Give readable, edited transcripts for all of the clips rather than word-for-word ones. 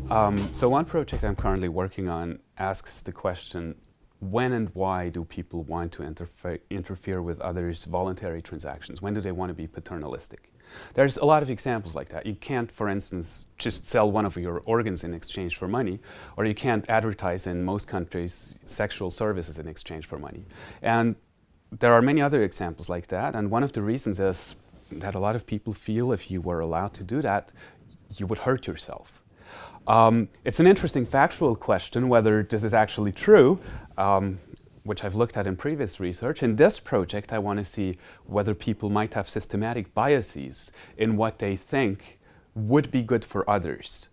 So one project I'm currently working on asks the question, when and why do people want to interfere with others' voluntary transactions? When do they want to be paternalistic? There's a lot of examples like that. You can't, for instance, just sell one of your organs in exchange for money, or you can't advertise in most countries sexual services in exchange for money. And there are many other examples like that, and one of the reasons is that a lot of people feel if you were allowed to do that, you would hurt yourself. It's an interesting factual question whether this is actually true, which I've looked at in previous research. In this project, I want to see whether people might have systematic biases in what they think would be good for others.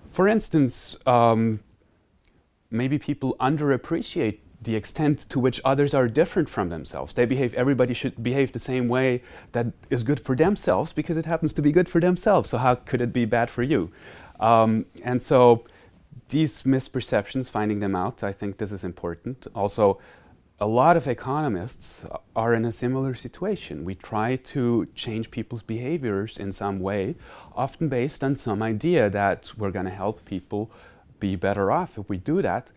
For instance, maybe people underappreciate the extent to which others are different from themselves. Everybody should behave the same way that is good for themselves because it happens to be good for themselves. So how could it be bad for you? And so these misperceptions, finding them out, I think this is important. Also, a lot of economists are in a similar situation. We try to change people's behaviors in some way, often based on some idea that we're going to help people be better off if we do that.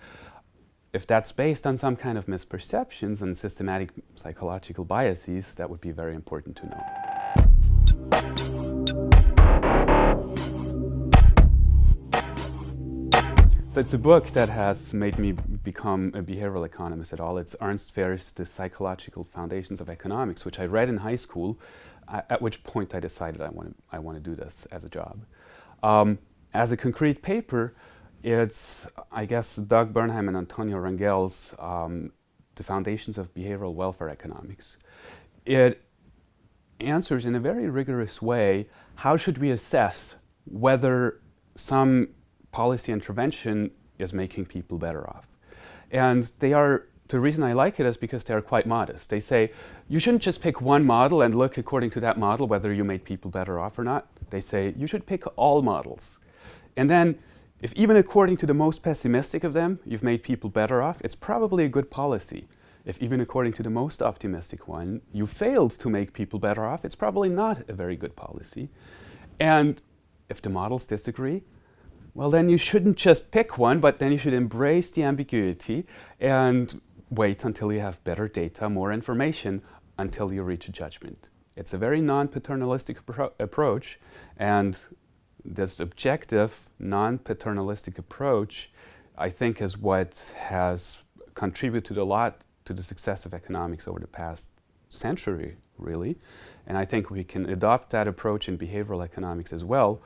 If that's based on some kind of misperceptions and systematic psychological biases, that would be very important to know. So it's a book that has made me become a behavioral economist at all. It's Ernst Fehr's The Psychological Foundations of Economics, which I read in high school, at which point I decided I want to do this as a job. As a concrete paper, it's, I guess, Doug Bernheim and Antonio Rangel's The Foundations of Behavioral Welfare Economics. It answers in a very rigorous way, how should we assess whether some policy intervention is making people better off? And the reason I like it is because they are quite modest. They say, you shouldn't just pick one model and look according to that model whether you made people better off or not. They say, you should pick all models. And then, if even according to the most pessimistic of them, you've made people better off, it's probably a good policy. If even according to the most optimistic one, you failed to make people better off, it's probably not a very good policy. And if the models disagree, well, then you shouldn't just pick one, but then you should embrace the ambiguity and wait until you have better data, more information, until you reach a judgment. It's a very non-paternalistic approach, and this objective, non-paternalistic approach, I think, is what has contributed a lot to the success of economics over the past century, really. And I think we can adopt that approach in behavioral economics as well.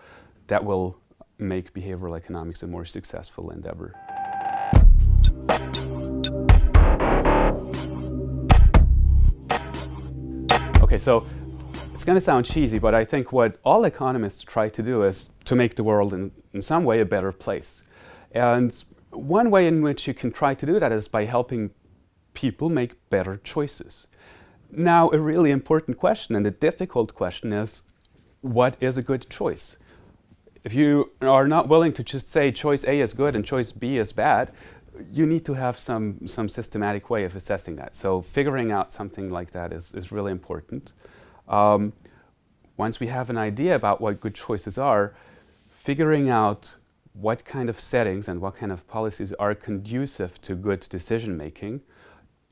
That will make behavioral economics a more successful endeavor. Okay, so it's going to sound cheesy, but I think what all economists try to do is to make the world in some way a better place. And one way in which you can try to do that is by helping people make better choices. Now, a really important question and a difficult question is, what is a good choice? If you are not willing to just say choice A is good and choice B is bad, you need to have some systematic way of assessing that. So figuring out something like that is really important. Once we have an idea about what good choices are, figuring out what kind of settings and what kind of policies are conducive to good decision making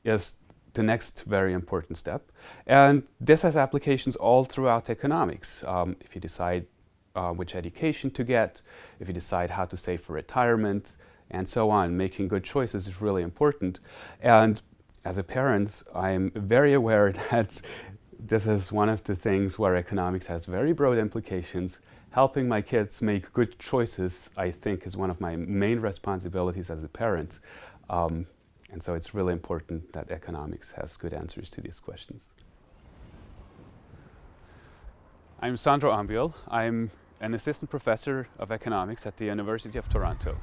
is the next very important step. And this has applications all throughout economics. If you decide which education to get, if you decide how to save for retirement, and so on, making good choices is really important. And as a parent, I'm very aware that this is one of the things where economics has very broad implications. Helping my kids make good choices, I think, is one of my main responsibilities as a parent. And so it's really important that economics has good answers to these questions. I'm Sandro Ambuehl. I'm an assistant professor of economics at the University of Toronto.